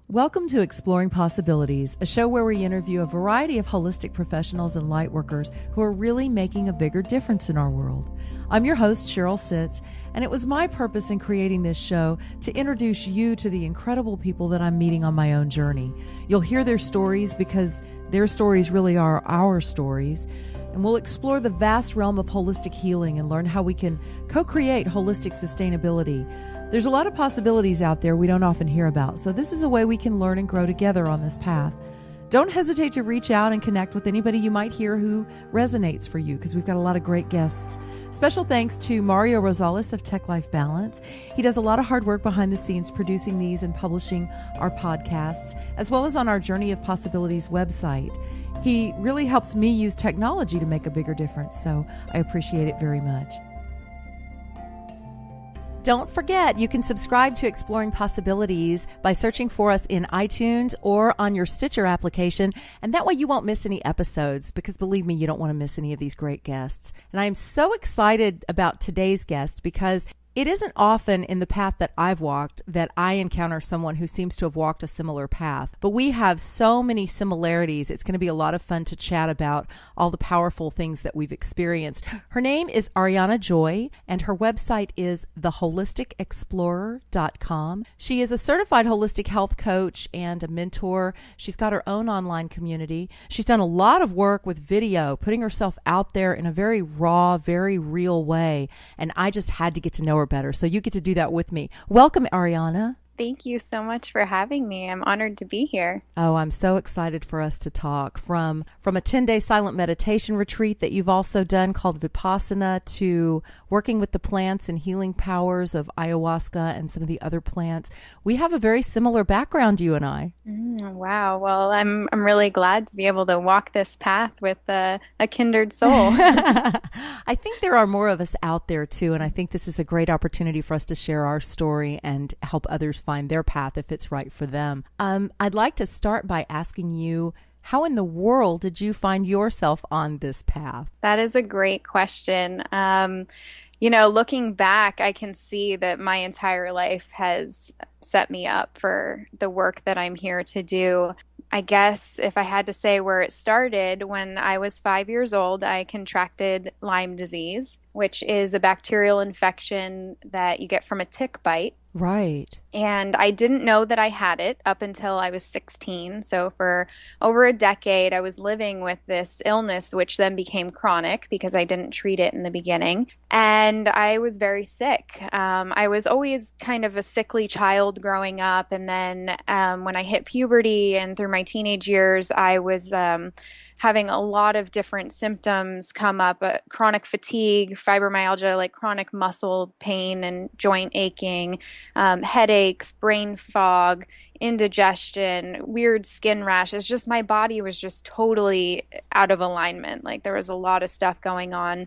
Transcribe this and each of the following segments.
Welcome to Exploring Possibilities, a show where we interview a variety of holistic professionals and lightworkers who are really making a bigger difference in our world. I'm your host, Cheryl Sitz, and it was my purpose in creating this show to introduce you to the incredible people that I'm meeting on my own journey. You'll hear their stories because their stories really are our stories, and we'll explore the vast realm of holistic healing and learn how we can co-create holistic sustainability. There's a lot of possibilities out there we don't often hear about, so this is a way we can learn and grow together on this path. Don't hesitate to reach out and connect with anybody you might hear who resonates for you, because we've got a lot of great guests. Special thanks to Mario Rosales of Tech Life Balance. He does a lot of hard work behind the scenes producing these and publishing our podcasts, as well as on our Journey of Possibilities website. He really helps me use technology to make a bigger difference, so I appreciate it very much. Don't forget, you can subscribe to Exploring Possibilities by searching for us in iTunes or on your Stitcher application, and that way you won't miss any episodes, because believe me, you don't want to miss any of these great guests. And I am so excited about today's guest because it isn't often in the path that I've walked that I encounter someone who seems to have walked a similar path. But we have so many similarities. It's going to be a lot of fun to chat about all the powerful things that we've experienced. Her name is Aurianna Joy, and her website is theholisticexplorer.com. She is a certified holistic health coach and a mentor. She's got her own online community. She's done a lot of work with video, putting herself out there in a very raw, very real way. And I just had to get to know her better. So you get to do that with me. Welcome, Aurianna. Thank you so much for having me. I'm honored to be here. Oh, I'm so excited for us to talk. From a 10-day silent meditation retreat that you've also done called Vipassana, to working with the plants and healing powers of Ayahuasca and some of the other plants. We have a very similar background, you and I. Wow. Well, I'm really glad to be able to walk this path with a kindred soul. I think there are more of us out there too, and I think this is a great opportunity for us to share our story and help others find their path if it's right for them. I'd like to start by asking you, how in the world did you find yourself on this path? That is a great question. Looking back, I can see that my entire life has set me up for the work that I'm here to do. I guess if I had to say where it started, when I was 5 years old, I contracted Lyme disease, which is a bacterial infection that you get from a tick bite. Right. And I didn't know that I had it up until I was 16. So for over a decade, I was living with this illness, which then became chronic because I didn't treat it in the beginning. And I was very sick. I was always kind of a sickly child growing up. And then when I hit puberty and through my teenage years, I was having a lot of different symptoms come up, chronic fatigue, fibromyalgia, like chronic muscle pain and joint aching, headaches, brain fog, indigestion, weird skin rashes. Just my body was just totally out of alignment. Like there was a lot of stuff going on.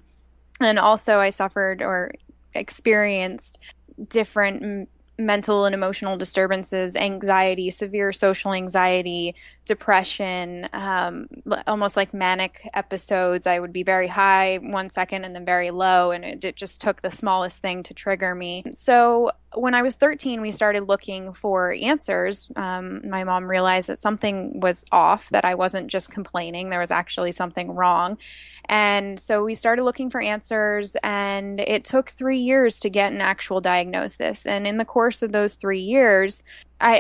And also I suffered or experienced different mental and emotional disturbances, anxiety, severe social anxiety, depression, almost like manic episodes. I would be very high 1 second and then very low, and it just took the smallest thing to trigger me. So when I was 13, we started looking for answers. My mom realized that something was off, that I wasn't just complaining. There was actually something wrong. And so we started looking for answers, and it took 3 years to get an actual diagnosis. And in the course of those 3 years,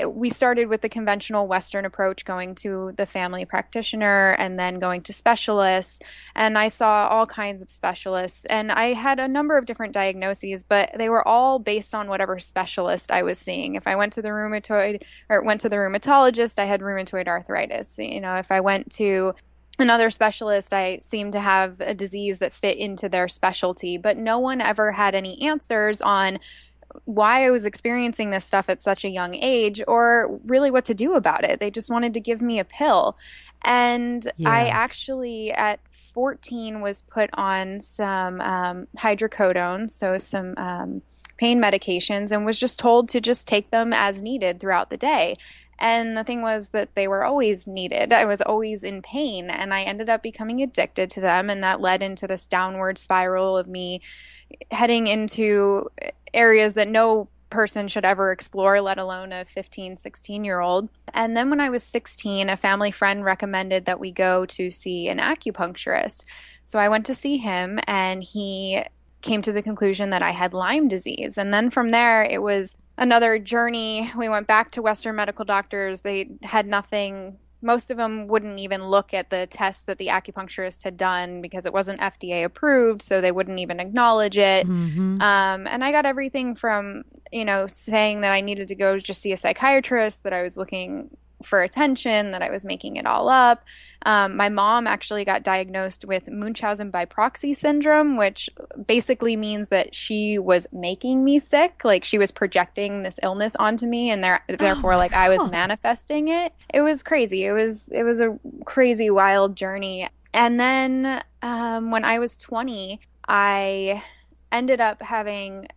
we started with the conventional Western approach, going to the family practitioner and then going to specialists. And I saw all kinds of specialists, and I had a number of different diagnoses, but they were all based on whatever specialist I was seeing. If I went to the rheumatologist, I had rheumatoid arthritis. If I went to another specialist, I seemed to have a disease that fit into their specialty, but no one ever had any answers on why I was experiencing this stuff at such a young age, or really what to do about it. They just wanted to give me a pill. And I actually, at 14, was put on some hydrocodone, so some pain medications, and was just told to just take them as needed throughout the day. And the thing was that they were always needed. I was always in pain, and I ended up becoming addicted to them, and that led into this downward spiral of me heading into areas that no person should ever explore, let alone a 15, 16-year-old. And then when I was 16, a family friend recommended that we go to see an acupuncturist. So I went to see him, and he came to the conclusion that I had Lyme disease. And then from there, it was another journey. We went back to Western medical doctors. They had nothing. Most of them wouldn't even look at the tests that the acupuncturist had done because it wasn't FDA approved, so they wouldn't even acknowledge it. And I got everything from, saying that I needed to go just see a psychiatrist, that I was looking for attention, that I was making it all up. My mom actually got diagnosed with Munchausen by proxy syndrome, which basically means that she was making me sick. Like, she was projecting this illness onto me, and therefore, like, I was manifesting it. It was crazy. It was a crazy, wild journey. And then when I was 20, I ended up having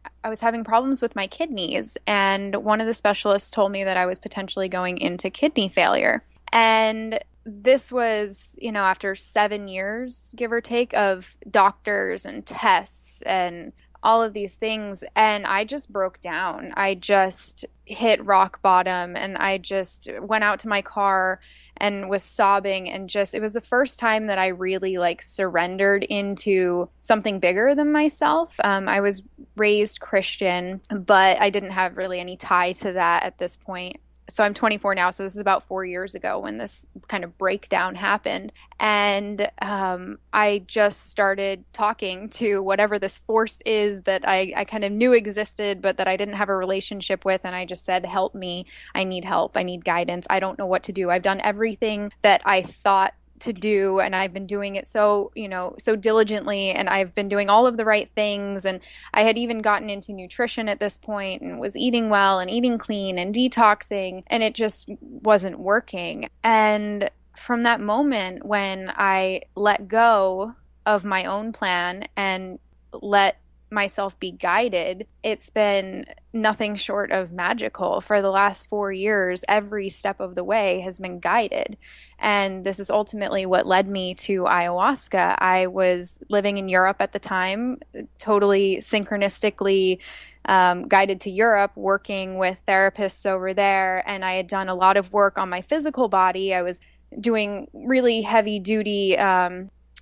problems with my kidneys, and one of the specialists told me that I was potentially going into kidney failure. And this was, after 7 years, give or take, of doctors and tests and all of these things. And I just broke down. I just hit rock bottom, and I just went out to my car and was sobbing, and it was the first time that I really surrendered into something bigger than myself. I was raised Christian, but I didn't have really any tie to that at this point. So I'm 24 now, so this is about 4 years ago when this kind of breakdown happened. And I just started talking to whatever this force is that I kind of knew existed, but that I didn't have a relationship with. And I just said, help me. I need help. I need guidance. I don't know what to do. I've done everything that I thought to do, and I've been doing it so diligently, and I've been doing all of the right things, and I had even gotten into nutrition at this point and was eating well and eating clean and detoxing, and it just wasn't working. And from that moment when I let go of my own plan and let myself be guided, it's been nothing short of magical. For the last 4 years, every step of the way has been guided. And this is ultimately what led me to ayahuasca. I was living in Europe at the time, totally synchronistically guided to Europe, working with therapists over there. And I had done a lot of work on my physical body. I was doing really heavy duty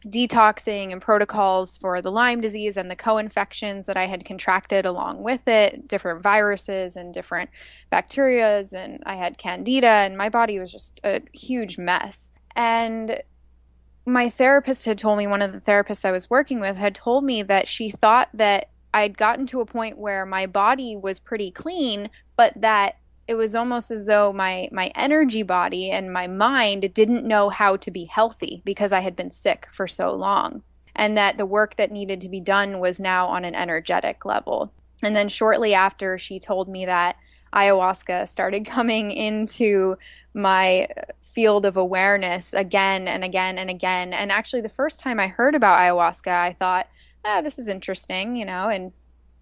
detoxing and protocols for the Lyme disease and the co-infections that I had contracted along with it, different viruses and different bacterias, and I had candida, and my body was just a huge mess. And my therapist had told me, one of the therapists I was working with had told me that she thought that I'd gotten to a point where my body was pretty clean, but that it was almost as though my energy body and my mind didn't know how to be healthy because I had been sick for so long, and that the work that needed to be done was now on an energetic level. And then shortly after she told me that, ayahuasca started coming into my field of awareness again and again and again. And actually, the first time I heard about ayahuasca, I thought, this is interesting, and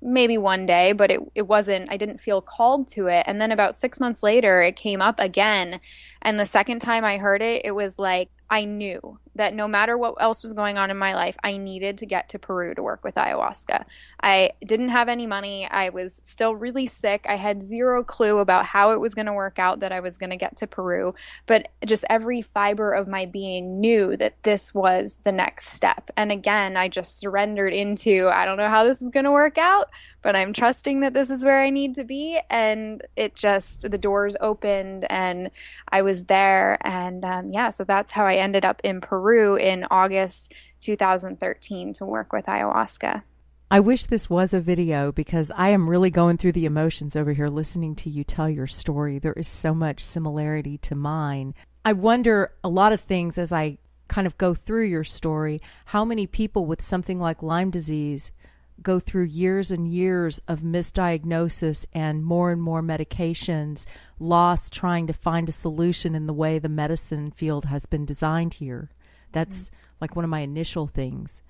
maybe one day, but it wasn't, I didn't feel called to it. And then about 6 months later, it came up again. And the second time I heard it, it was like, I knew that no matter what else was going on in my life, I needed to get to Peru to work with ayahuasca. I didn't have any money. I was still really sick. I had zero clue about how it was going to work out that I was going to get to Peru. But just every fiber of my being knew that this was the next step. And again, I just surrendered into, I don't know how this is going to work out, but I'm trusting that this is where I need to be. And the doors opened and I was there. And so that's how I ended up in Peru in August 2013 to work with ayahuasca. I wish this was a video because I am really going through the emotions over here listening to you tell your story. There is so much similarity to mine. I wonder a lot of things as I kind of go through your story, how many people with something like Lyme disease go through years and years of misdiagnosis and more medications, lost trying to find a solution in the way the medicine field has been designed here. That's like one of my initial things.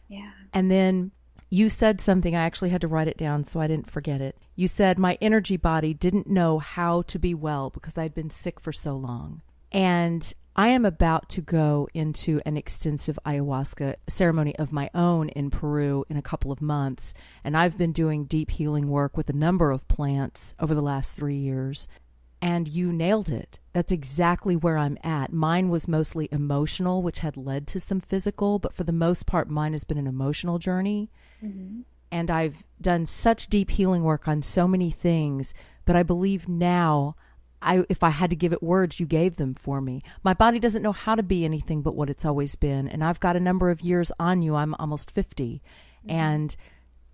Yeah. And then you said something, I actually had to write it down so I didn't forget it. You said my energy body didn't know how to be well because I'd been sick for so long. And I am about to go into an extensive ayahuasca ceremony of my own in Peru in a couple of months, and I've been doing deep healing work with a number of plants over the last 3 years. And you nailed it. That's exactly where I'm at. Mine was mostly emotional, which had led to some physical, but for the most part, mine has been an emotional journey. Mm-hmm. And I've done such deep healing work on so many things, but I believe now, if I had to give it words, you gave them for me. My body doesn't know how to be anything but what it's always been. And I've got a number of years on you. I'm almost 50. Mm-hmm. And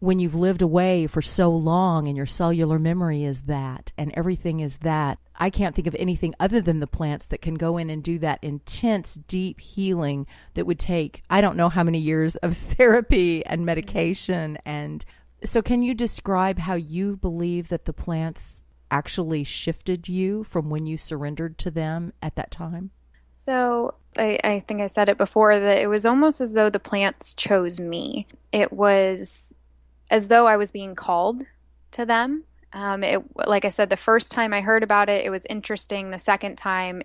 when you've lived away for so long and your cellular memory is that and everything is that, I can't think of anything other than the plants that can go in and do that intense, deep healing that would take, I don't know how many years of therapy and medication. And so can you describe how you believe that the plants actually shifted you from when you surrendered to them at that time? So I think I said it before that it was almost as though the plants chose me. It was as though I was being called to them. Like I said, the first time I heard about it, it was interesting. The second time,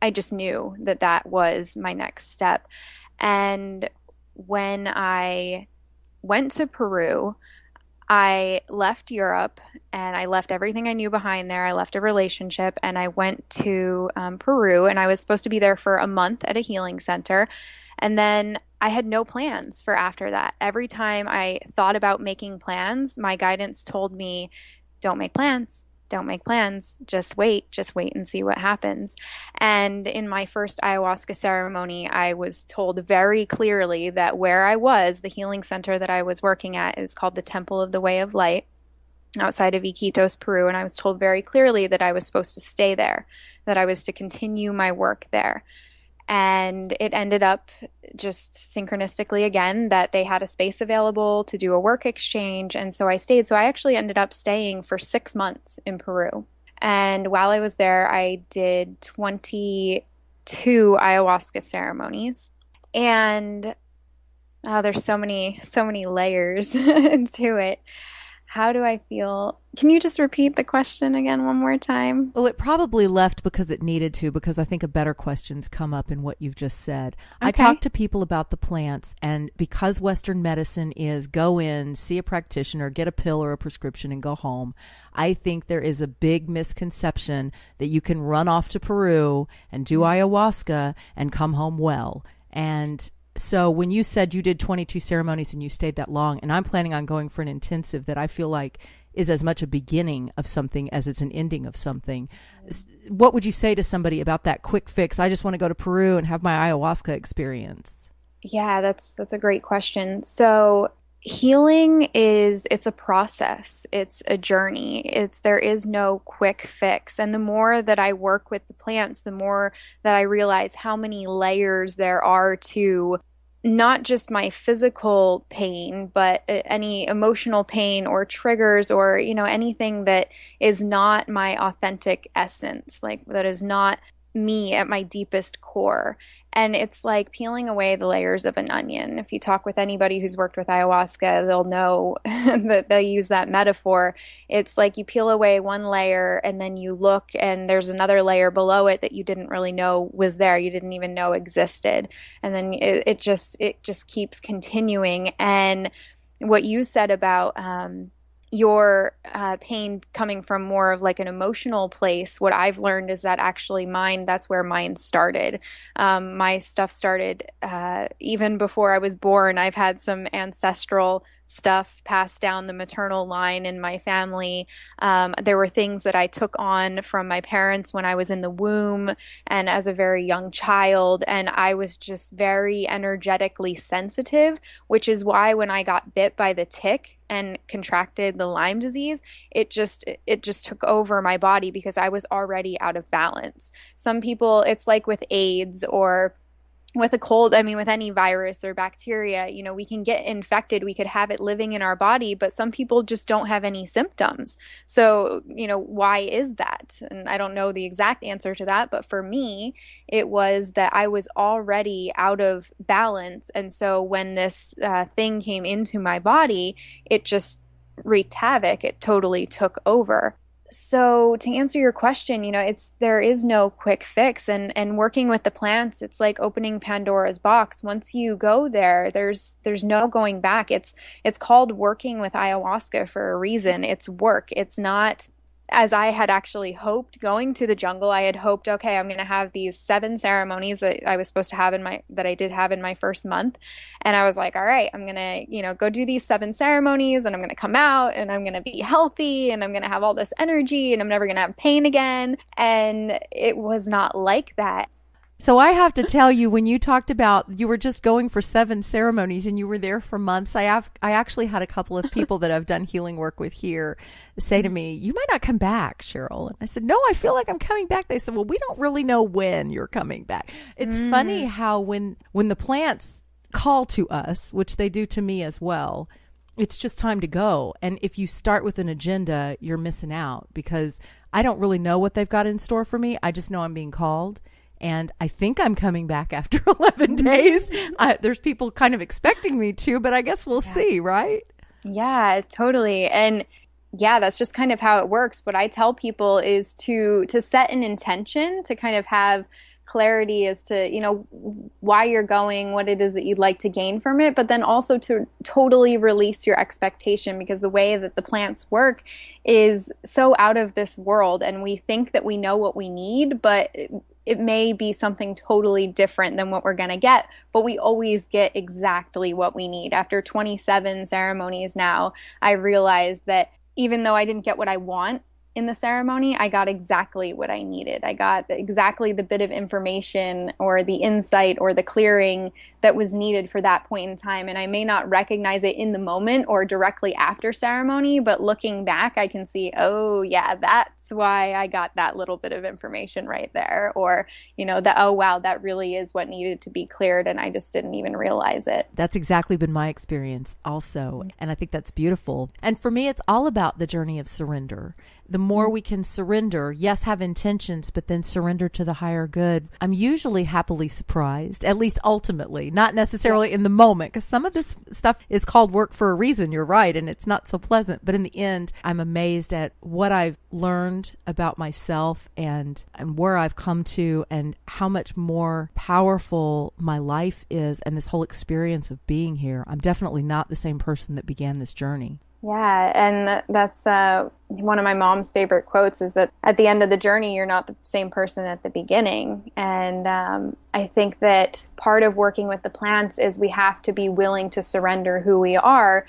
I just knew that that was my next step. And when I went to Peru, I left Europe and I left everything I knew behind there. I left a relationship and I went to Peru, and I was supposed to be there for a month at a healing center. And then I had no plans for after that. Every time I thought about making plans, my guidance told me, don't make plans. Don't make plans. Just wait and see what happens. And in my first ayahuasca ceremony, I was told very clearly that where I was, the healing center that I was working at is called the Temple of the Way of Light outside of Iquitos, Peru. And I was told very clearly that I was supposed to stay there, that I was to continue my work there. And it ended up just synchronistically again that they had a space available to do a work exchange. And so I stayed. So I actually ended up staying for 6 months in Peru. And while I was there, I did 22 ayahuasca ceremonies. And there's so many layers to it. How do I feel? Can you just repeat the question again one more time? Well, it probably left because it needed to, because I think a better questions come up in what you've just said. Okay. I talk to people about the plants, and because Western medicine is go in, see a practitioner, get a pill or a prescription, and go home, I think there is a big misconception that you can run off to Peru and do ayahuasca and come home well. And so when you said you did 22 ceremonies and you stayed that long, and I'm planning on going for an intensive that I feel like is as much a beginning of something as it's an ending of something, what would you say to somebody about that quick fix? I just want to go to Peru and have my ayahuasca experience. Yeah, that's a great question. So healing it's a process. It's a journey. There is no quick fix. And the more that I work with the plants, the more that I realize how many layers there are to not just my physical pain, but any emotional pain or triggers or, anything that is not my authentic essence, like that is not me at my deepest core. And it's like peeling away the layers of an onion. If you talk with anybody who's worked with ayahuasca, they'll know that they'll use that metaphor. It's like you peel away one layer and then you look and there's another layer below it that you didn't really know was there. You didn't even know existed. And then it just keeps continuing. And what you said about your pain coming from more of like an emotional place, what I've learned is that actually that's where mine started. My stuff started even before I was born. I've had some ancestral stuff passed down the maternal line in my family. There were things that I took on from my parents when I was in the womb and as a very young child. And I was just very energetically sensitive, which is why when I got bit by the tick and contracted the Lyme disease, it just took over my body because I was already out of balance. Some people, it's like with AIDS or with a cold, with any virus or bacteria, we can get infected, we could have it living in our body, but some people just don't have any symptoms. So, why is that? And I don't know the exact answer to that, but for me, it was that I was already out of balance. And so when this thing came into my body, it just wreaked havoc. It totally took over. So to answer your question, there is no quick fix, and working with the plants, it's like opening Pandora's box. Once you go there, there's no going back. It's called working with ayahuasca for a reason. It's work. It's not as I had actually hoped going to the jungle. I had hoped, okay, I'm going to have these 7 ceremonies that I was supposed to have that I did have in my first month. And I was like, all right, I'm going to, go do these 7 ceremonies, and I'm going to come out and I'm going to be healthy and I'm going to have all this energy and I'm never going to have pain again. And it was not like that. So I have to tell you, when you talked about you were just going for 7 ceremonies and you were there for months, I actually had a couple of people that I've done healing work with here say to me, you might not come back, Cheryl. And I said, no, I feel like I'm coming back. They said, well, we don't really know when you're coming back. It's funny how when the plants call to us, which they do to me as well, it's just time to go. And if you start with an agenda, you're missing out, because I don't really know what they've got in store for me. I just know I'm being called. And I think I'm coming back after 11 days. There's people kind of expecting me to, but I guess we'll see, right? Yeah, totally. And yeah, that's just kind of how it works. What I tell people is to set an intention, to kind of have clarity as to, why you're going, what it is that you'd like to gain from it, but then also to totally release your expectation, because the way that the plants work is so out of this world, and we think that we know what we need, but it may be something totally different than what we're going to get, but we always get exactly what we need. After 27 ceremonies now, I realized that even though I didn't get what I want in the ceremony, I got exactly what I needed. I got exactly the bit of information or the insight or the clearing that was needed for that point in time. And I may not recognize it in the moment or directly after ceremony, but looking back, I can see, oh yeah, that's why I got that little bit of information right there. Or, oh wow, that really is what needed to be cleared, and I just didn't even realize it. That's exactly been my experience also. And I think that's beautiful. And for me, it's all about the journey of surrender. The more we can surrender, yes, have intentions, but then surrender to the higher good, I'm usually happily surprised, at least ultimately, not necessarily in the moment, because some of this stuff is called work for a reason. You're right. And it's not so pleasant. But in the end, I'm amazed at what I've learned about myself and where I've come to, and how much more powerful my life is, and this whole experience of being here. I'm definitely not the same person that began this journey. Yeah, and that's one of my mom's favorite quotes, is that at the end of the journey, you're not the same person at the beginning. And I think that part of working with the plants is we have to be willing to surrender who we are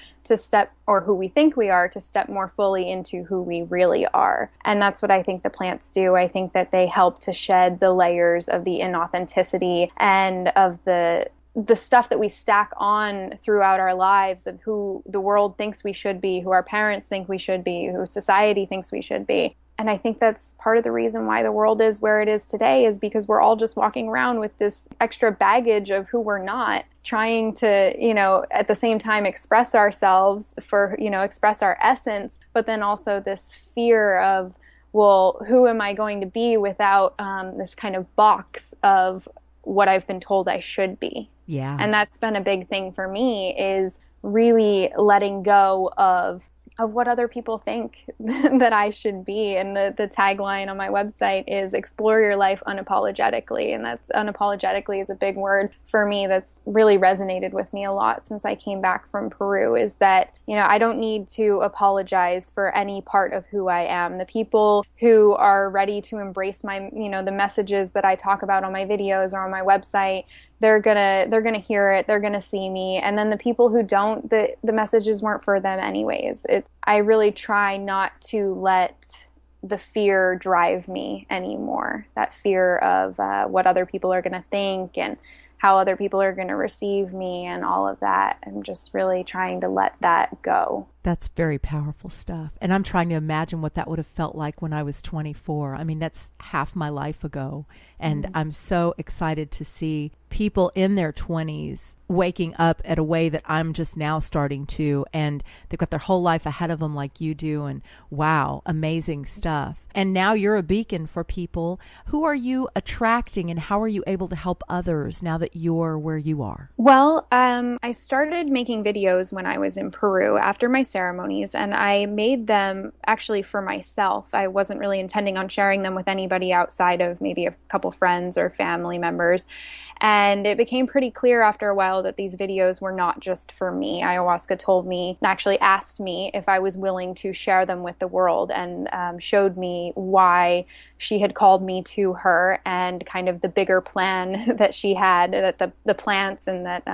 or who we think we are, to step more fully into who we really are. And that's what I think the plants do. I think that they help to shed the layers of the inauthenticity and of the stuff that we stack on throughout our lives, of who the world thinks we should be, who our parents think we should be, who society thinks we should be. And I think that's part of the reason why the world is where it is today, is because we're all just walking around with this extra baggage of who we're not, trying to, at the same time express ourselves express our essence, but then also this fear of, well, who am I going to be without this kind of box of what I've been told I should be. Yeah. And that's been a big thing for me, is really letting go of what other people think that I should be. And the tagline on my website is explore your life unapologetically. And that's unapologetically is a big word for me that's really resonated with me a lot since I came back from Peru, is that, I don't need to apologize for any part of who I am. The people who are ready to embrace my, the messages that I talk about on my videos or on my website, they're gonna hear it, they're gonna see me. And then the people who don't, the messages weren't for them anyways. I really try not to let the fear drive me anymore. That fear of what other people are gonna think and how other people are gonna receive me and all of that. I'm just really trying to let that go. That's very powerful stuff. And I'm trying to imagine what that would have felt like when I was 24. I mean, that's half my life ago. And I'm so excited to see people in their 20s waking up at a way that I'm just now starting to, and they've got their whole life ahead of them like you do, and wow, amazing stuff. And now you're a beacon for people. Who are you attracting, and how are you able to help others now that you're where you are? Well, I started making videos when I was in Peru after my ceremonies, and I made them actually for myself. I wasn't really intending on sharing them with anybody outside of maybe a couple friends or family members. And it became pretty clear after a while that these videos were not just for me. Ayahuasca told me, actually asked me if I was willing to share them with the world, and showed me why she had called me to her, and kind of the bigger plan that she had, that the plants and that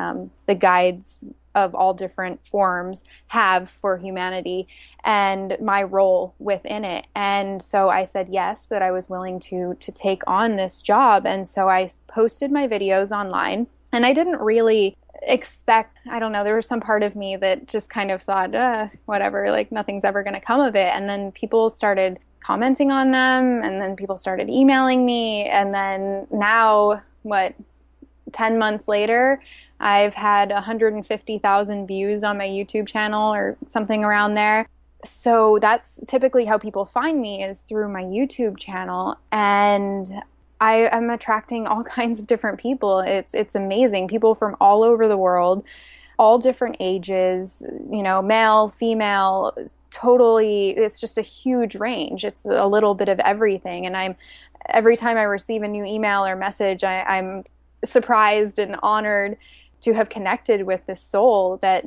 the guides of all different forms have for humanity, and my role within it. And so I said yes, that I was willing to take on this job. And so I posted my videos online, and I didn't really expect, I don't know, there was some part of me that just kind of thought, whatever, like nothing's ever going to come of it. And then people started commenting on them, and then people started emailing me. And then now, 10 months later, I've had 150,000 views on my YouTube channel or something around there. So that's typically how people find me, is through my YouTube channel. And I am attracting all kinds of different people. It's amazing. People from all over the world, all different ages, male, female, totally. It's just a huge range. It's a little bit of everything. And every time I receive a new email or message, I'm surprised and honored to have connected with this soul that,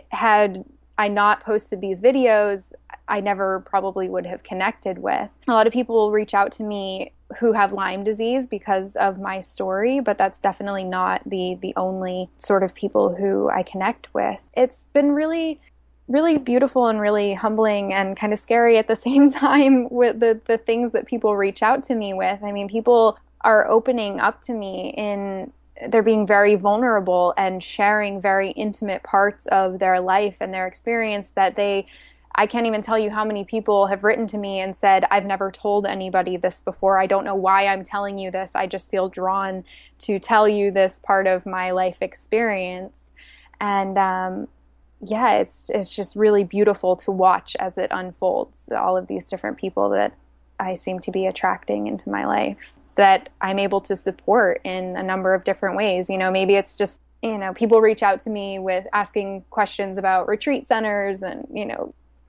had I not posted these videos, I never probably would have connected with. A lot of people will reach out to me who have Lyme disease because of my story, but that's definitely not the only sort of people who I connect with. It's been really, really beautiful and really humbling and kind of scary at the same time with the things that people reach out to me with. I mean, people are opening up to me they're being very vulnerable and sharing very intimate parts of their life and their experience that I can't even tell you how many people have written to me and said, I've never told anybody this before. I don't know why I'm telling you this. I just feel drawn to tell you this part of my life experience. And it's just really beautiful to watch as it unfolds, all of these different people that I seem to be attracting into my life, that I'm able to support in a number of different ways. Maybe it's just, people reach out to me with asking questions about retreat centers and,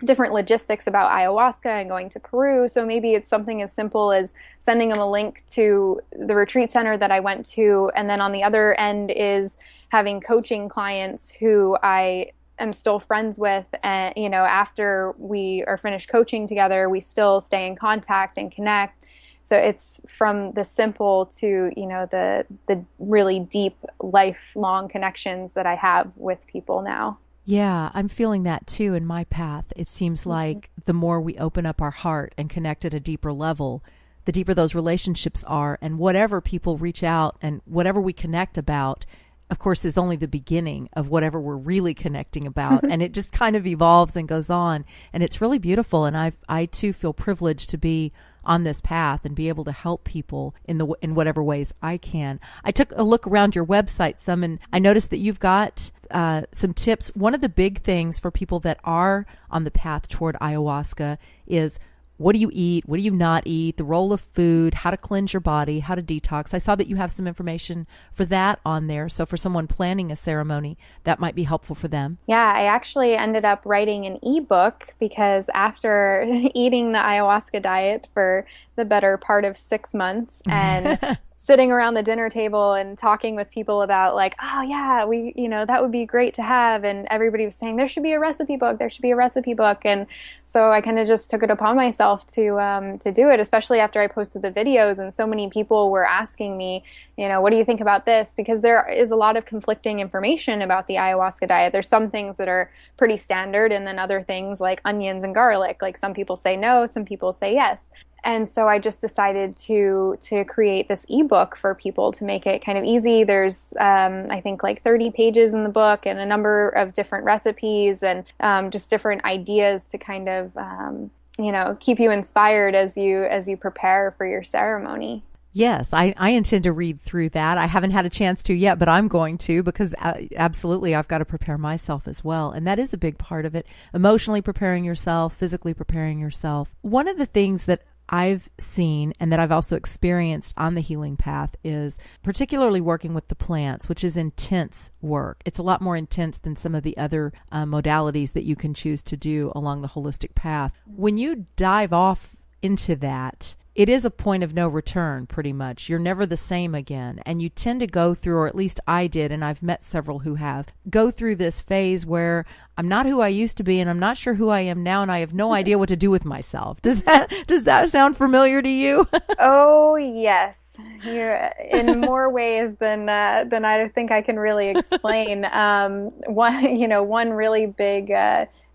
different logistics about ayahuasca and going to Peru. So maybe it's something as simple as sending them a link to the retreat center that I went to. And then on the other end is having coaching clients who I am still friends with. And, after we are finished coaching together, we still stay in contact and connect. So it's from the simple to, the really deep, lifelong connections that I have with people now. Yeah, I'm feeling that too in my path. It seems like the more we open up our heart and connect at a deeper level, the deeper those relationships are. And whatever people reach out and whatever we connect about, of course, is only the beginning of whatever we're really connecting about. And it just kind of evolves and goes on. And it's really beautiful. And I too feel privileged to be on this path and be able to help people in whatever ways I can. I took a look around your website some, and I noticed that you've got some tips. One of the big things for people that are on the path toward ayahuasca is, what do you eat? What do you not eat? The role of food, how to cleanse your body, how to detox. I saw that you have some information for that on there. So for someone planning a ceremony, that might be helpful for them. Yeah, I actually ended up writing an ebook because after eating the ayahuasca diet for the better part of 6 months and sitting around the dinner table and talking with people about like, oh yeah, that would be great to have. And everybody was saying there should be a recipe book. There should be a recipe book. And so I kind of just took it upon myself to do it, especially after I posted the videos. And so many people were asking me, what do you think about this? Because there is a lot of conflicting information about the ayahuasca diet. There's some things that are pretty standard, and then other things like onions and garlic. Like some people say no, some people say yes. And so I just decided to create this ebook for people to make it kind of easy. There's, I think, like 30 pages in the book and a number of different recipes and just different ideas to kind of, keep you inspired as you prepare for your ceremony. Yes, I intend to read through that. I haven't had a chance to yet, but I'm going to, because absolutely I've got to prepare myself as well. And that is a big part of it. Emotionally preparing yourself, physically preparing yourself. One of the things that I've seen and that I've also experienced on the healing path is particularly working with the plants, which is intense work. It's a lot more intense than some of the other modalities that you can choose to do along the holistic path. When you dive off into that, it is a point of no return, pretty much. You're never the same again. And you tend to go through, or at least I did, and I've met several who have, go through this phase where I'm not who I used to be, and I'm not sure who I am now, and I have no idea what to do with myself. Does that sound familiar to you? Oh, yes. You're in more ways than I think I can really explain. One really big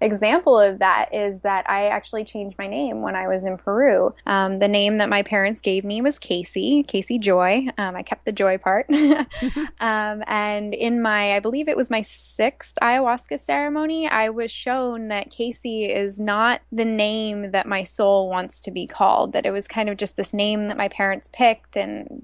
example of that is that I actually changed my name when I was in Peru. The name that my parents gave me was Casey Joy. I kept the joy part. And in I believe it was my 6th ayahuasca ceremony, I was shown that Casey is not the name that my soul wants to be called, that it was kind of just this name that my parents picked.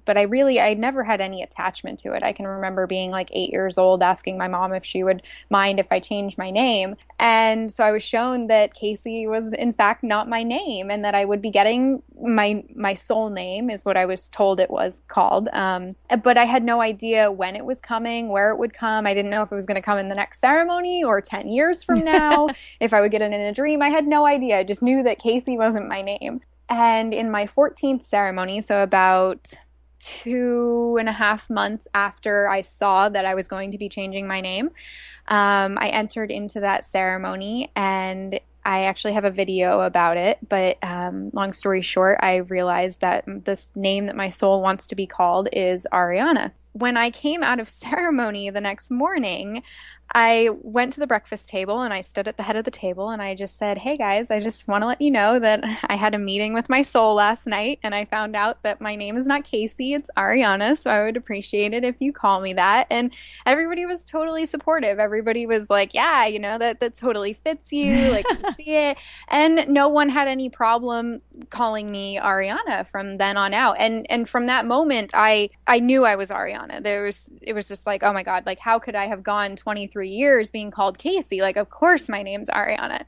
But I never had any attachment to it. I can remember being like 8 years old, asking my mom if she would mind if I changed my name. And so I was shown that Casey was in fact not my name, and that I would be getting my soul name is what I was told it was called. But I had no idea when it was coming, where it would come. I didn't know if it was going to come in the next ceremony or 10 years from now, if I would get it in a dream. I had no idea. I just knew that Casey wasn't my name. And in my 14th ceremony, so about 2.5 months after I saw that I was going to be changing my name, I entered into that ceremony, and I actually have a video about it. But long story short, I realized that this name that my soul wants to be called is Aurianna. When I came out of ceremony the next morning, I went to the breakfast table and I stood at the head of the table and I just said, "Hey guys, I just want to let you know that I had a meeting with my soul last night and I found out that my name is not Casey, it's Aurianna, so I would appreciate it if you call me that." And everybody was totally supportive. Everybody was like, "Yeah, that totally fits you, like you see it." And no one had any problem calling me Aurianna from then on out. And from that moment, I knew I was Aurianna. It was just like, oh my God, like how could I have gone 23 years being called Casey? Like, of course my name's Aurianna.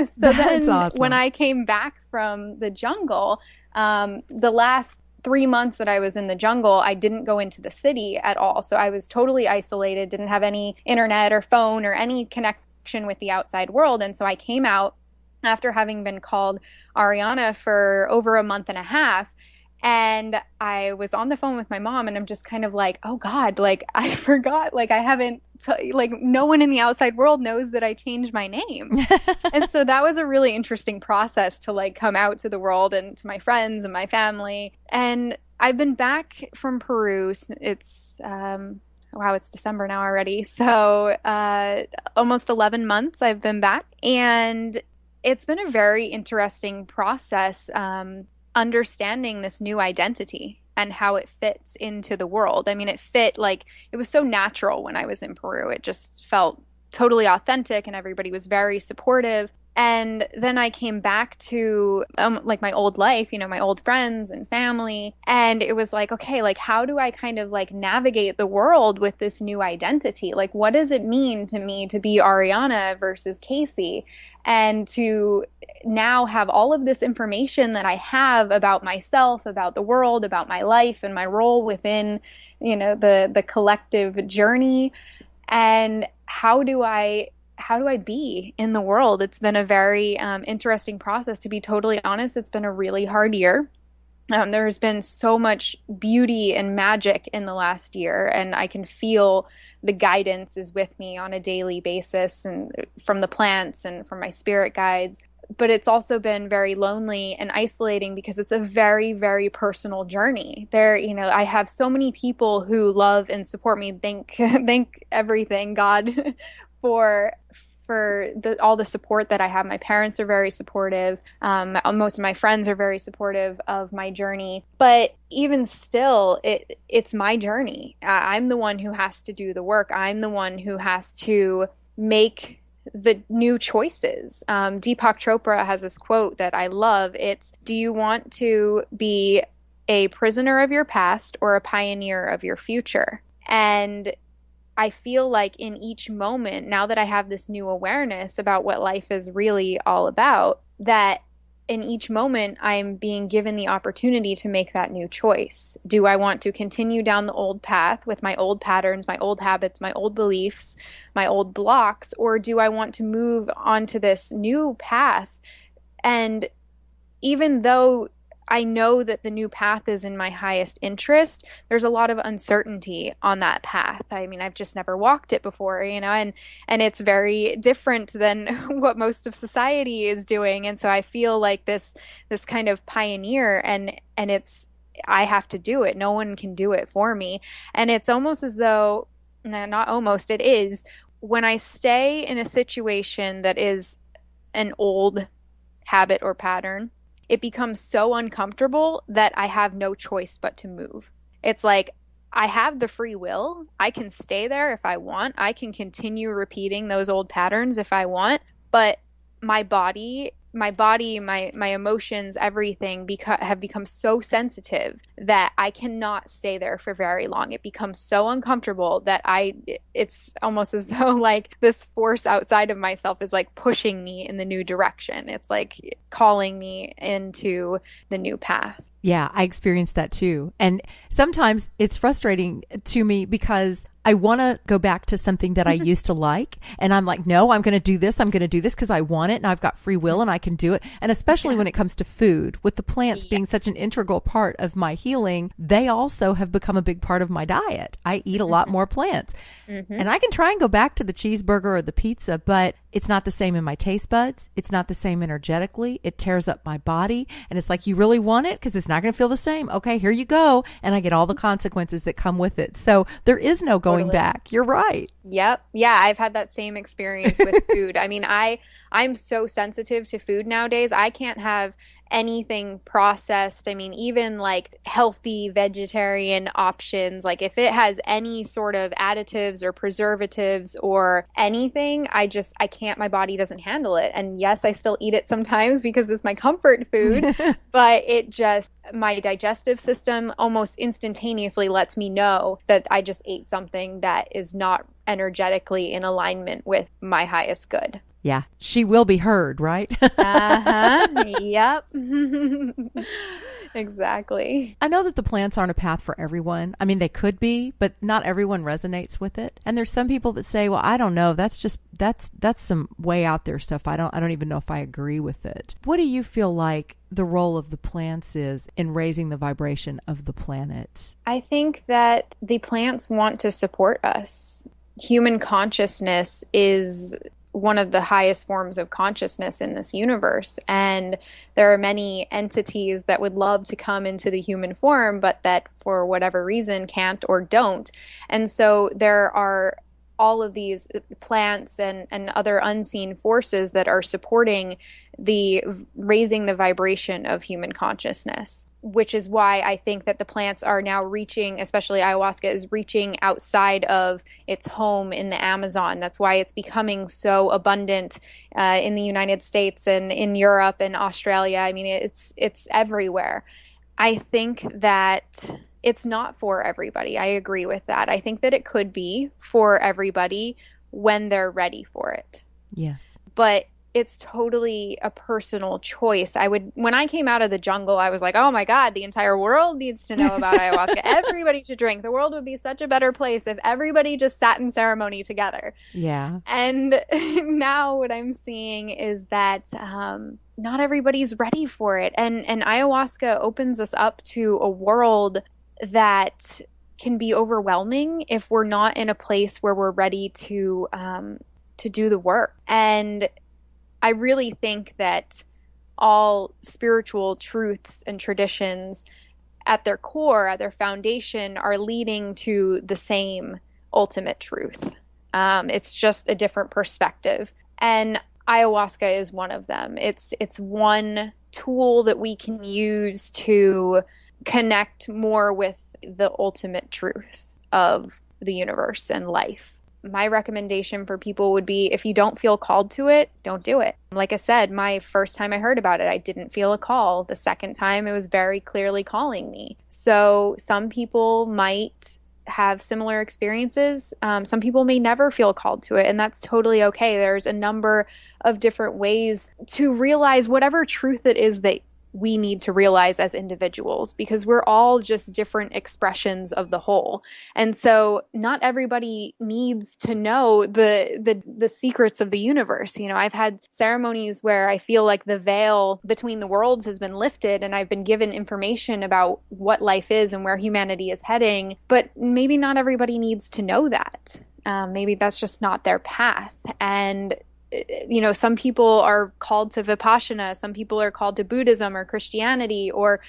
So then awesome. When I came back from the jungle, the last 3 months that I was in the jungle, I didn't go into the city at all. So I was totally isolated, didn't have any internet or phone or any connection with the outside world. And so I came out after having been called Aurianna for over a month and a half. And I was on the phone with my mom and I'm just kind of like, oh God, like I forgot, like I haven't, like no one in the outside world knows that I changed my name. And so that was a really interesting process to like come out to the world and to my friends and my family. And I've been back from Peru. It's, wow, it's December now already. So almost 11 months I've been back. And it's been a very interesting process, understanding this new identity and how it fits into the world. I mean, it was so natural when I was in Peru. It just felt totally authentic and everybody was very supportive. And then I came back to like my old life, my old friends and family. And it was like, okay, like how do I kind of like navigate the world with this new identity? Like, what does it mean to me to be Aurianna versus Casey? And to now have all of this information that I have about myself, about the world, about my life and my role within, the collective journey. And how do I be in the world? It's been a very interesting process. To be totally honest, it's been a really hard year. There's been so much beauty and magic in the last year, and I can feel the guidance is with me on a daily basis, and from the plants and from my spirit guides. But it's also been very lonely and isolating because it's a very, very personal journey. I have so many people who love and support me. Thank everything, God, for all the support that I have. My parents are very supportive. Most of my friends are very supportive of my journey. But even still, it's my journey. I'm the one who has to do the work. I'm the one who has to make the new choices. Deepak Chopra has this quote that I love. It's, do you want to be a prisoner of your past or a pioneer of your future. And I feel like in each moment, now that I have this new awareness about what life is really all about, that in each moment, I'm being given the opportunity to make that new choice. Do I want to continue down the old path with my old patterns, my old habits, my old beliefs, my old blocks, or do I want to move onto this new path? And even though I know that the new path is in my highest interest, there's a lot of uncertainty on that path. I mean, I've just never walked it before, and it's very different than what most of society is doing. And so I feel like this kind of pioneer, and it's I have to do it. No one can do it for me. And it's almost as though, no, not almost, it is when I stay in a situation that is an old habit or pattern, it becomes so uncomfortable that I have no choice but to move. It's like I have the free will. I can stay there if I want. I can continue repeating those old patterns if I want, but my body, my emotions, everything have become so sensitive that I cannot stay there for very long. It becomes so uncomfortable that it's almost as though like this force outside of myself is like pushing me in the new direction. It's like calling me into the new path. Yeah, I experienced that too. And sometimes it's frustrating to me because I want to go back to something that I used to like. And I'm like, no, I'm going to do this. I'm going to do this because I want it and I've got free will and I can do it. And especially when it comes to food, with the plants being such an integral part of my healing, they also have become a big part of my diet. I eat a lot more plants. And I can try and go back to the cheeseburger or the pizza, but it's not the same in my taste buds. It's not the same energetically. It tears up my body. And it's like, you really want it? Because it's not going to feel the same. Okay, here you go. And I get all the consequences that come with it. So there is no going back. You're right. Yep. Yeah, I've had that same experience with food. I mean, I'm so sensitive to food nowadays. I can't have anything processed. I mean, even like healthy vegetarian options, like if it has any sort of additives or preservatives or anything, I can't, my body doesn't handle it. And yes, I still eat it sometimes because it's my comfort food, but my digestive system almost instantaneously lets me know that I just ate something that is not energetically in alignment with my highest good. Yeah, she will be heard, right? Yep. Exactly. I know that the plants aren't a path for everyone. I mean, they could be, but not everyone resonates with it. And there's some people that say, well, I don't know. That's some way out there stuff. I don't even know if I agree with it. What do you feel like the role of the plants is in raising the vibration of the planet? I think that the plants want to support us. Human consciousness is one of the highest forms of consciousness in this universe. And there are many entities that would love to come into the human form, but that for whatever reason can't or don't. And so there are all of these plants and other unseen forces that are supporting the raising the vibration of human consciousness, which is why I think that the plants are now reaching, especially ayahuasca is reaching outside of its home in the Amazon. That's why it's becoming so abundant in the United States and in Europe and Australia. I mean, it's everywhere. I think that it's not for everybody. I agree with that. I think that it could be for everybody when they're ready for it. Yes. But it's totally a personal choice. When I came out of the jungle, I was like, oh my God, the entire world needs to know about ayahuasca. Everybody should drink. The world would be such a better place if everybody just sat in ceremony together. Yeah. And now what I'm seeing is that not everybody's ready for it. And ayahuasca opens us up to a world that can be overwhelming if we're not in a place where we're ready to do the work. And I really think that all spiritual truths and traditions at their core, at their foundation, are leading to the same ultimate truth. It's just a different perspective. And ayahuasca is one of them. It's one tool that we can use to connect more with the ultimate truth of the universe and life. my recommendation for people would be, if you don't feel called to it, don't do it. Like I said, my first time I heard about it, I didn't feel a call. The second time, it was very clearly calling me. So some people might have similar experiences. Some people may never feel called to it, and that's totally okay. There's a number of different ways to realize whatever truth it is that we need to realize as individuals, because we're all just different expressions of the whole. And so not everybody needs to know the secrets of the universe. You know, I've had ceremonies where I feel like the veil between the worlds has been lifted and I've been given information about what life is and where humanity is heading, but maybe not everybody needs to know that. Maybe that's just not their path. And you know, some people are called to Vipassana, some people are called to Buddhism or Christianity or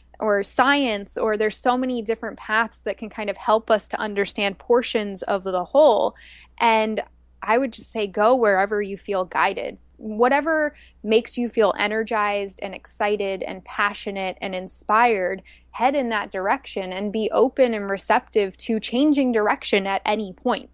science, or there's so many different paths that can kind of help us to understand portions of the whole. And I would just say, go wherever you feel guided. Whatever makes you feel energized and excited and passionate and inspired, head in that direction and be open and receptive to changing direction at any point.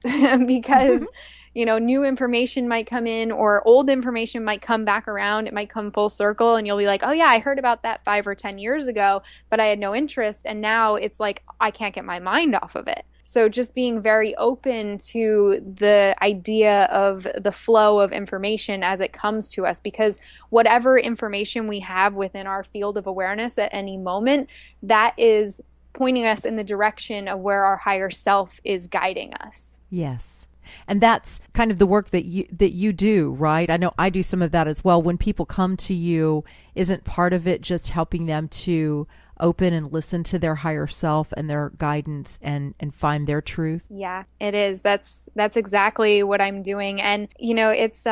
Because you know, new information might come in or old information might come back around. It might come full circle and you'll be like, oh yeah, I heard about that 5 or 10 years ago, but I had no interest. And now it's like, I can't get my mind off of it. So just being very open to the idea of the flow of information as it comes to us, because whatever information we have within our field of awareness at any moment, that is pointing us in the direction of where our higher self is guiding us. Yes. And that's kind of the work that you do, right? I know I do some of that as well. When people come to you, isn't part of it just helping them to open and listen to their higher self and their guidance and find their truth? Yeah, it is. That's exactly what I'm doing. And, you know, it's,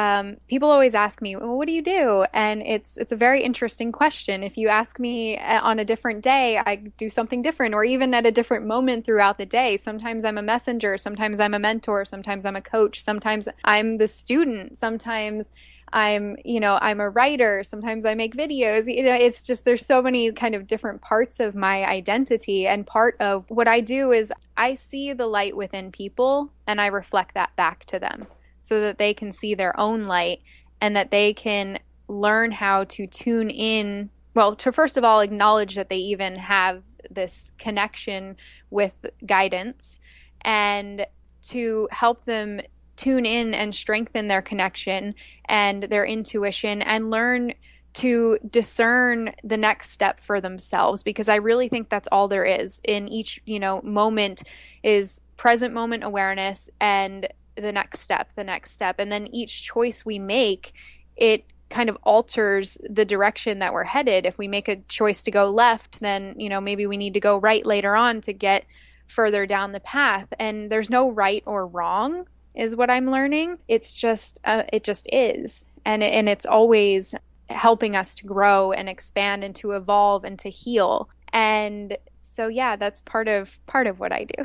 people always ask me, well, what do you do? And it's a very interesting question. If you ask me on a different day, I do something different, or even at a different moment throughout the day. Sometimes I'm a messenger, sometimes I'm a mentor, sometimes I'm a coach, sometimes I'm the student, sometimes I'm a writer. Sometimes I make videos. You know, it's just, there's so many kind of different parts of my identity. And part of what I do is I see the light within people and I reflect that back to them so that they can see their own light and that they can learn how to tune in. Well, to first of all, acknowledge that they even have this connection with guidance, and to help them tune in and strengthen their connection and their intuition and learn to discern the next step for themselves, because I really think that's all there is in each, you know, moment is present moment awareness and the next step. And then each choice we make, it kind of alters the direction that we're headed. If we make a choice to go left, then, you know, maybe we need to go right later on to get further down the path. And there's no right or wrong, is what I'm learning. It's just, it just is. And it's always helping us to grow and expand and to evolve and to heal. And so, yeah, that's part of what I do.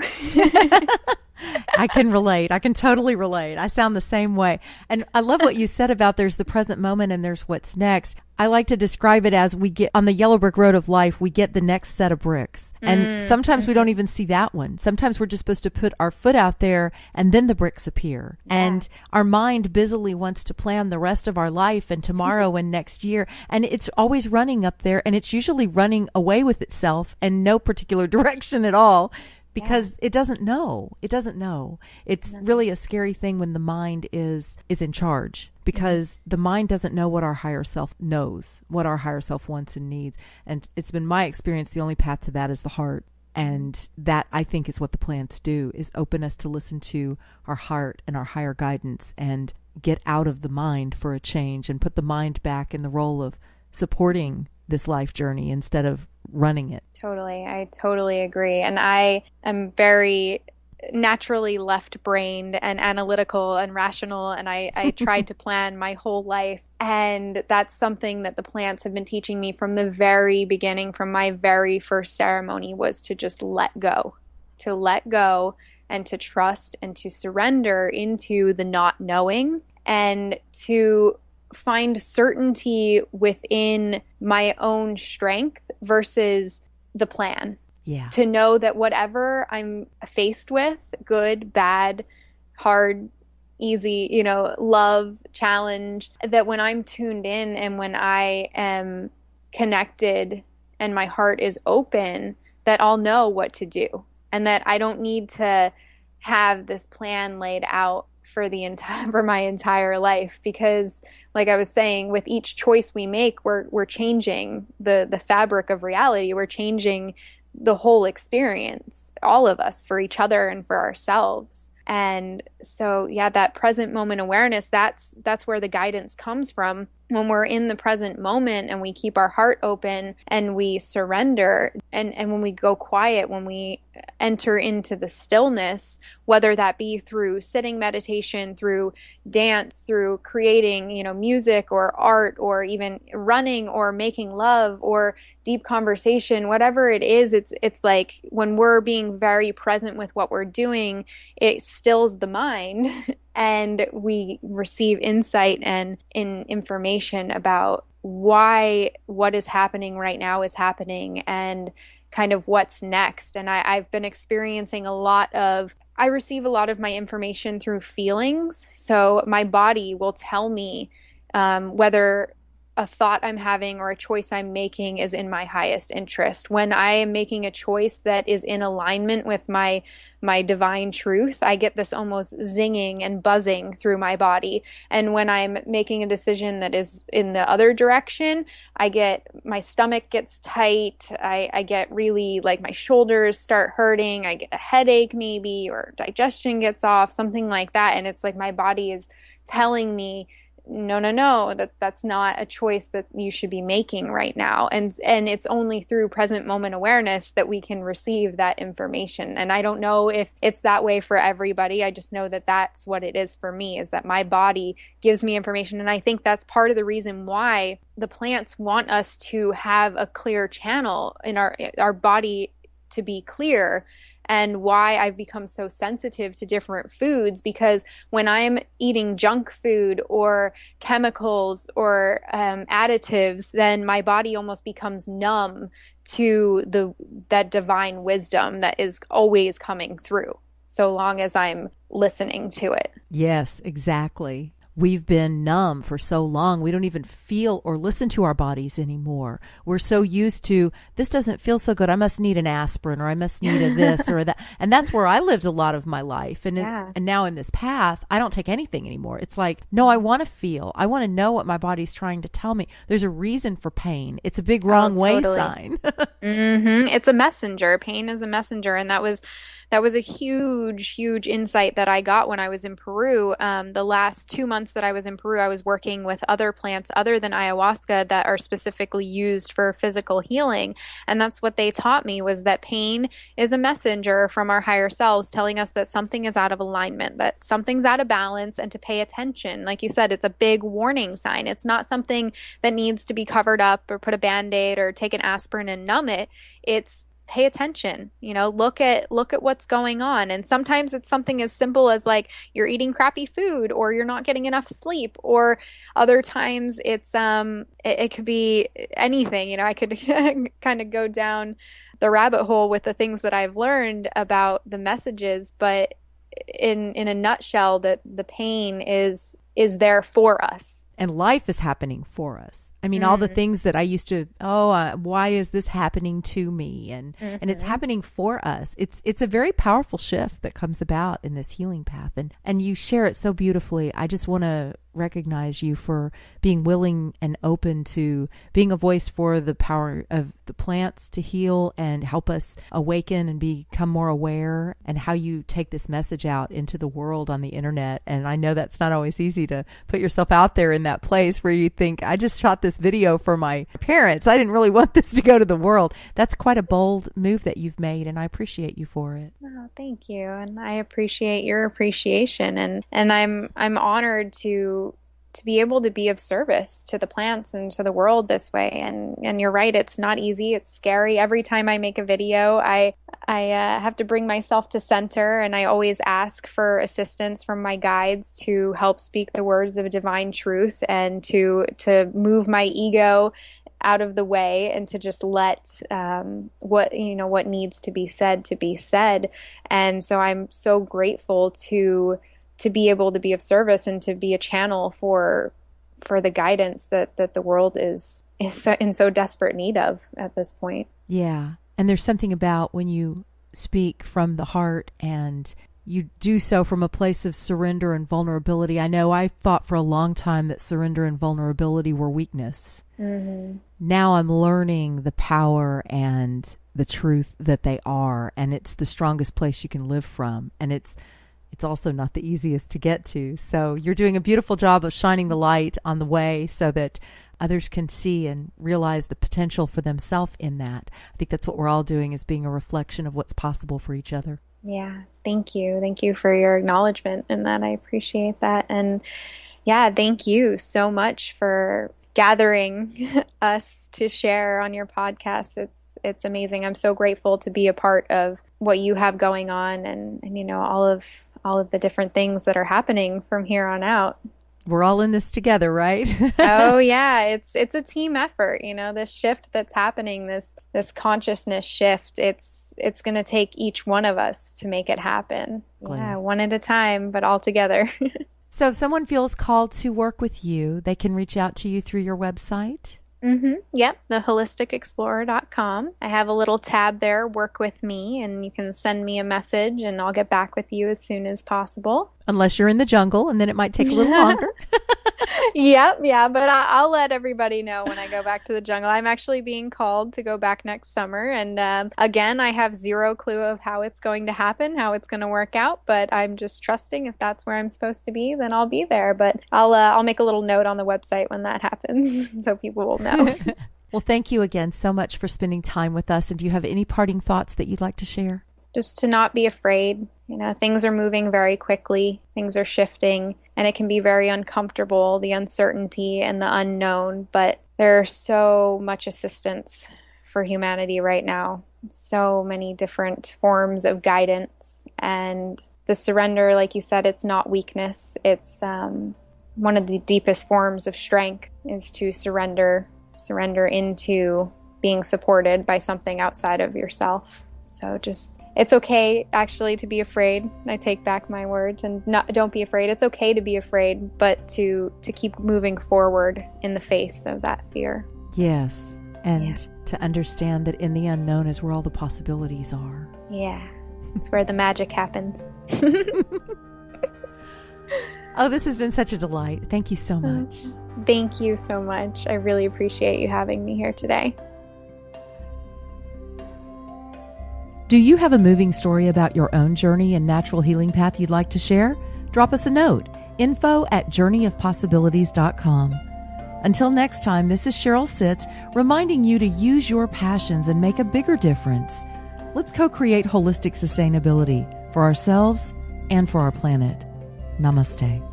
I can relate. I can totally relate. I sound the same way. And I love what you said about there's the present moment and there's what's next. I like to describe it as we get on the yellow brick road of life, we get the next set of bricks. And sometimes we don't even see that one. Sometimes we're just supposed to put our foot out there and then the bricks appear. Yeah. And our mind busily wants to plan the rest of our life and tomorrow and next year. And it's always running up there, and it's usually running away with itself and no particular direction at all. Because it doesn't know. It doesn't know. It's really a scary thing when the mind is in charge, because the mind doesn't know what our higher self knows, what our higher self wants and needs. And it's been my experience, the only path to that is the heart. And that, I think, is what the plants do, is open us to listen to our heart and our higher guidance and get out of the mind for a change and put the mind back in the role of supporting this life journey instead of running it. Totally. I totally agree. And I am very naturally left-brained and analytical and rational, and I tried to plan my whole life. And that's something that the plants have been teaching me from the very beginning, from my very first ceremony, was to just let go and to trust and to surrender into the not knowing, and to find certainty within my own strength versus the plan. Yeah. To know that whatever I'm faced with, good, bad, hard, easy, you know, love, challenge, that when I'm tuned in and when I am connected and my heart is open, that I'll know what to do and that I don't need to have this plan laid out for the entire for my entire life, because like I was saying, with each choice we make, we're changing the fabric of reality. We're changing the whole experience, all of us, for each other and for ourselves. And so, yeah, that present moment awareness, that's where the guidance comes from. When we're in the present moment and we keep our heart open and we surrender, and when we go quiet, when we enter into the stillness, whether that be through sitting meditation, through dance, through creating, you know, music or art, or even running or making love or deep conversation, whatever it is, it's like when we're being very present with what we're doing, it stills the mind and we receive insight and information about why what is happening right now is happening and kind of what's next. And I've been experiencing I receive a lot of my information through feelings. So my body will tell me whether a thought I'm having or a choice I'm making is in my highest interest. When I am making a choice that is in alignment with my divine truth, I get this almost zinging and buzzing through my body. And when I'm making a decision that is in the other direction, my stomach gets tight. I get really, like, my shoulders start hurting. I get a headache maybe, or digestion gets off, something like that. And it's like my body is telling me, no, that's not a choice that you should be making right now. And it's only through present moment awareness that we can receive that information. And I don't know if it's that way for everybody. I just know that that's what it is for me, is that my body gives me information. And I think that's part of the reason why the plants want us to have a clear channel in our body to be clear, and why I've become so sensitive to different foods, because when I'm eating junk food or chemicals or additives, then my body almost becomes numb to that divine wisdom that is always coming through, so long as I'm listening to it. Yes, exactly. We've been numb for so long. We don't even feel or listen to our bodies anymore. We're so used to, this doesn't feel so good, I must need an aspirin, or I must need a this or that. And that's where I lived a lot of my life. And and now in this path, I don't take anything anymore. It's like, no, I want to feel. I want to know what my body's trying to tell me. There's a reason for pain. It's a big wrong way sign. It's a messenger. Pain is a messenger. And that was a huge insight that I got when I was in Peru. The last 2 months that I was in Peru, I was working with other plants other than ayahuasca that are specifically used for physical healing. And that's what they taught me, was that pain is a messenger from our higher selves telling us that something is out of alignment, that something's out of balance, and to pay attention. Like you said, it's a big warning sign. It's not something that needs to be covered up or put a Band-Aid or take an aspirin and numb it. It's pay attention, look at what's going on. And sometimes it's something as simple as, like, you're eating crappy food or you're not getting enough sleep, or other times it's it could be anything. I could kind of go down the rabbit hole with the things that I've learned about the messages, but in a nutshell, that the pain is there for us. And life is happening for us. I mean, all the things that I used to, why is this happening to me? And it's happening for us. It's a very powerful shift that comes about in this healing path. And you share it so beautifully. I just want to recognize you for being willing and open to being a voice for the power of the plants to heal and help us awaken and become more aware, and how you take this message out into the world on the internet. And I know that's not always easy to put yourself out there in that place where you think, I just shot this video for my parents. I didn't really want this to go to the world. That's quite a bold move that you've made, and I appreciate you for it. Oh, thank you. And I appreciate your appreciation. And I'm honored to be able to be of service to the plants and to the world this way. And you're right, it's not easy. It's scary. Every time I make a video, I have to bring myself to center, and I always ask for assistance from my guides to help speak the words of divine truth, and to move my ego out of the way, and to just let what needs to be said. And so I'm so grateful to to be able to be of service and to be a channel for the guidance that the world is so, in so desperate need of at this point. Yeah. And there's something about when you speak from the heart and you do so from a place of surrender and vulnerability. I know I thought for a long time that surrender and vulnerability were weakness. Mm-hmm. Now I'm learning the power and the truth that they are, and it's the strongest place you can live from. And it's also not the easiest to get to. So you're doing a beautiful job of shining the light on the way so that others can see and realize the potential for themselves in that. I think that's what we're all doing, is being a reflection of what's possible for each other. Yeah. Thank you. Thank you for your acknowledgement in that. I appreciate that. And yeah, thank you so much for gathering us to share on your podcast. It's amazing. I'm so grateful to be a part of what you have going on and you know, all of the different things that are happening from here on out. We're all in this together, right? Oh yeah, it's a team effort, you know, this shift that's happening, this consciousness shift, it's going to take each one of us to make it happen. Yeah, one at a time, but all together. So if someone feels called to work with you, they can reach out to you through your website? Mm-hmm. Yep, theholisticexplorer.com. I have a little tab there, work with me, and you can send me a message and I'll get back with you as soon as possible. Unless you're in the jungle, and then it might take a little longer. Yep, yeah, but I'll let everybody know when I go back to the jungle. I'm actually being called to go back next summer, and again, I have zero clue of how it's going to happen, how it's going to work out, but I'm just trusting if that's where I'm supposed to be, then I'll be there. But I'll make a little note on the website when that happens so people will know. Well, thank you again so much for spending time with us. And do you have any parting thoughts that you'd like to share? Just to not be afraid. You know, things are moving very quickly. Things are shifting, and it can be very uncomfortable, the uncertainty and the unknown. But there's so much assistance for humanity right now. So many different forms of guidance. And the surrender, like you said, it's not weakness. It's one of the deepest forms of strength is to surrender into being supported by something outside of yourself. So just, it's okay actually to be afraid. I take back my words, and don't be afraid. It's okay to be afraid, but to keep moving forward in the face of that fear. Yes. And to understand that in the unknown is where all the possibilities are. Yeah. It's where the magic happens. Oh, this has been such a delight. Thank you so much. Thank you so much. I really appreciate you having me here today. Do you have a moving story about your own journey and natural healing path you'd like to share? Drop us a note, info@journeyofpossibilities.com. Until next time, this is Cheryl Sitz reminding you to use your passions and make a bigger difference. Let's co-create holistic sustainability for ourselves and for our planet. Namaste.